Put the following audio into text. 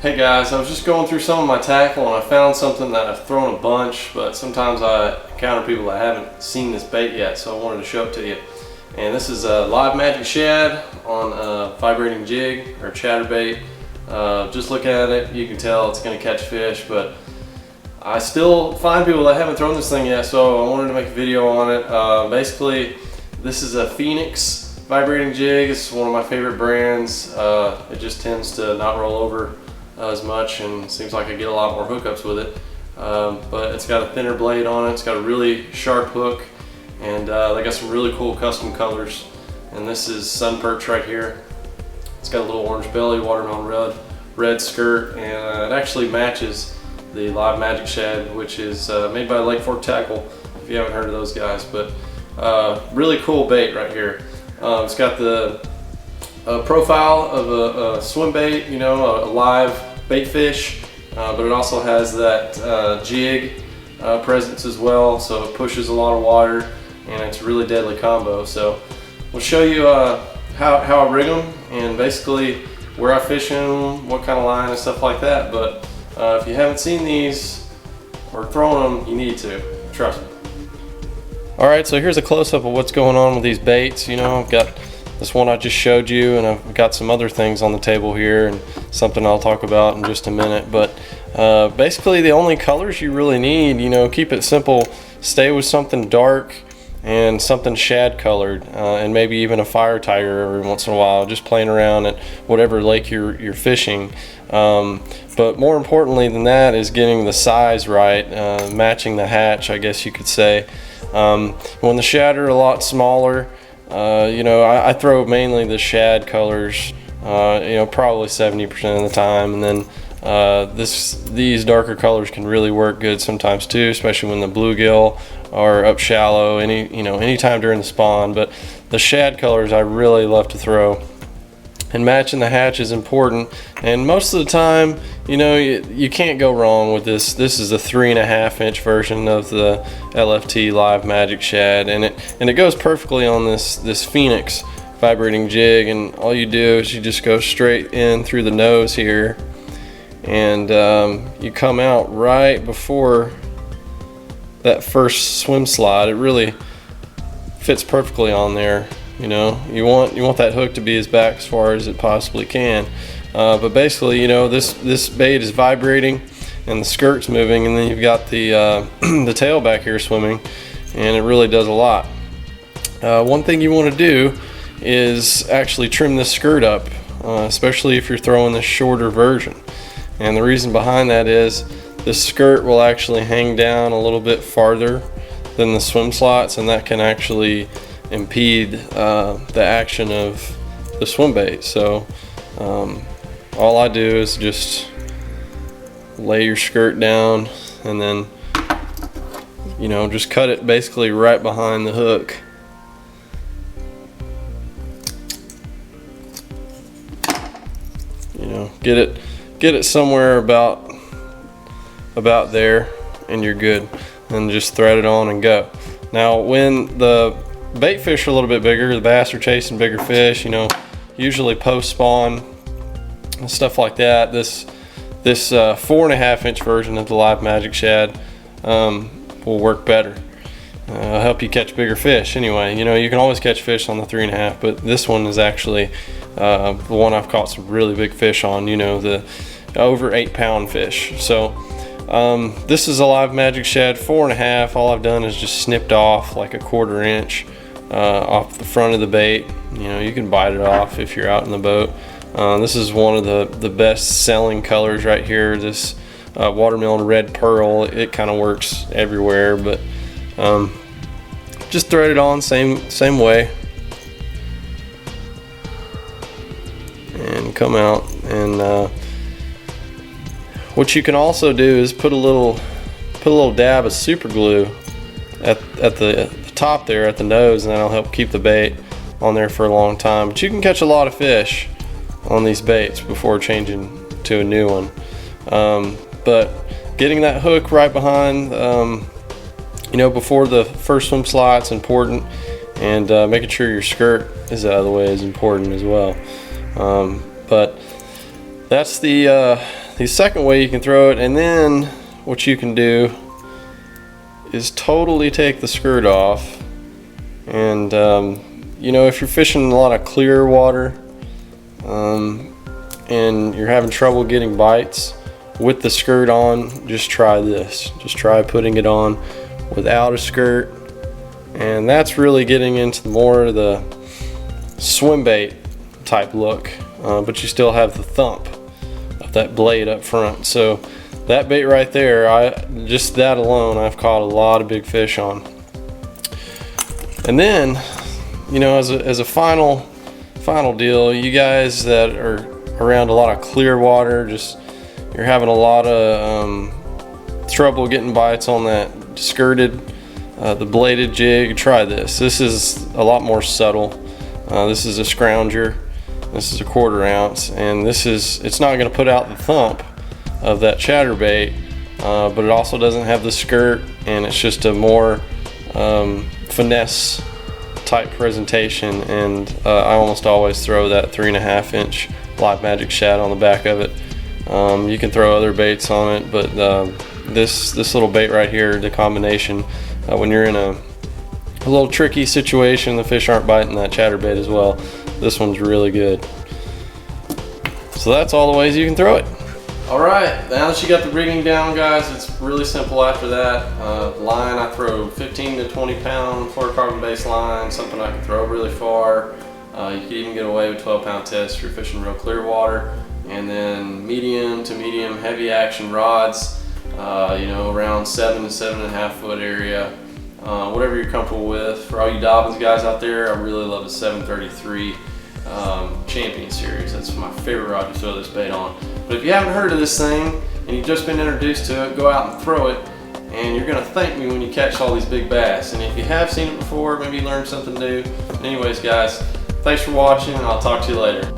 Hey guys, I was just going through some of my tackle and I found something that I've thrown a bunch, but sometimes I encounter people that haven't seen this bait yet, so I wanted to show it to you. And this is a live magic shad on a vibrating jig or chatterbait. Just look at it, you can tell it's going to catch fish, but I still find people that haven't thrown this thing yet, so I wanted to make a video on it. Basically, this is a Phenix vibrating jig. It's one of my favorite brands. It just tends to not roll over as much, and seems like I get a lot more hookups with it. But it's got a thinner blade on it. It's got a really sharp hook, and they got some really cool custom colors. And this is sun perch right here. It's got a little orange belly, watermelon red skirt, and it actually matches the live magic shad, which is made by Lake Fork Tackle, if you haven't heard of those guys. But really cool bait right here. It's got the profile of a swim bait, you know, a live bait fish, but it also has that jig presence as well, so it pushes a lot of water, and it's a really deadly combo. So we'll show you how I rig them, and basically where I fish them, what kind of line and stuff like that. But if you haven't seen these or thrown them, you need to, trust me. Alright, so here's a close-up of what's going on with these baits. You know, I've got this one I just showed you, and I've got some other things on the table here, and something I'll talk about in just a minute. But basically the only colors you really need, you know, keep it simple. Stay with something dark and something shad colored, and maybe even a fire tiger every once in a while, just playing around at whatever lake you're fishing. But more importantly than that is getting the size right, matching the hatch, I guess you could say. When the shad are a lot smaller, you know, I throw mainly the shad colors, you know, probably 70% of the time, and then these darker colors can really work good sometimes too, especially when the bluegill are up shallow, anytime during the spawn. But the shad colors I really love to throw, and matching the hatch is important. And most of the time, you know, you can't go wrong with this. This is a 3.5-inch version of the LFT Live Magic Shad, and it goes perfectly on this Phenix vibrating jig. And all you do is you just go straight in through the nose here, and you come out right before that first swim slide. It really fits perfectly on there. You know, you want that hook to be as back as far as it possibly can. But basically, you know, this bait is vibrating and the skirt's moving, and then you've got the the tail back here swimming, and it really does a lot. One thing you want to do is actually trim this skirt up, especially if you're throwing the shorter version. And the reason behind that is this skirt will actually hang down a little bit farther than the swim slots, and that can actually impede the action of the swim bait. So all I do is just lay your skirt down, and then, you know, just cut it basically right behind the hook. You know, get it somewhere about there, and you're good. And just thread it on and go. Now when the bait fish are a little bit bigger, the bass are chasing bigger fish, you know, usually post spawn and stuff like that, this 4.5-inch version of the Live Magic Shad will work better. It'll help you catch bigger fish. Anyway, you know, you can always catch fish on the 3.5, but this one is actually the one I've caught some really big fish on, you know, the over 8-pound fish. So this is a Live Magic Shad 4.5. All I've done is just snipped off like a 1/4 inch off the front of the bait. You know, you can bite it off if you're out in the boat. This is one of the best selling colors right here, this watermelon red pearl. It kind of works everywhere, but just thread it on same way, and come out. And what you can also do is put a little dab of super glue at the top there at the nose, and that'll help keep the bait on there for a long time. But you can catch a lot of fish on these baits before changing to a new one. But getting that hook right behind, you know, before the first swim slide is important, and making sure your skirt is out of the way is important as well. But that's the the second way you can throw it, and then what you can do is totally take the skirt off. And you know, if you're fishing a lot of clear water and you're having trouble getting bites with the skirt on, just try this. Just try putting it on without a skirt, and that's really getting into more of the swim bait type look, but you still have the thump of that blade up front. So that bait right there, just that alone, I've caught a lot of big fish on. And then, you know, as a final deal, you guys that are around a lot of clear water, you're having a lot of trouble getting bites on that skirted, the bladed jig, try this. This is a lot more subtle. This is a scrounger. This is a 1/4 ounce, and it's not going to put out the thump of that chatterbait, but it also doesn't have the skirt, and it's just a more finesse type presentation. And I almost always throw that 3.5 inch Live Magic shad on the back of it. You can throw other baits on it, but this little bait right here, the combination, when you're in a little tricky situation, the fish aren't biting that chatterbait as well, this one's really good. So that's all the ways you can throw it. Alright, now that you got the rigging down, guys, it's really simple after that. Line, I throw 15 to 20 pound fluorocarbon based line, something I can throw really far. You can even get away with 12-pound tests if you're fishing real clear water. And then medium to medium heavy action rods, you know, around 7 to 7.5 foot area, whatever you're comfortable with. For all you Dobbins guys out there, I really love the 733 Champion series. That's my favorite rod to throw this bait on. But if you haven't heard of this thing and you've just been introduced to it, go out and throw it, and you're gonna thank me when you catch all these big bass. And if you have seen it before, maybe you learned something new. Anyways, guys, thanks for watching, and I'll talk to you later.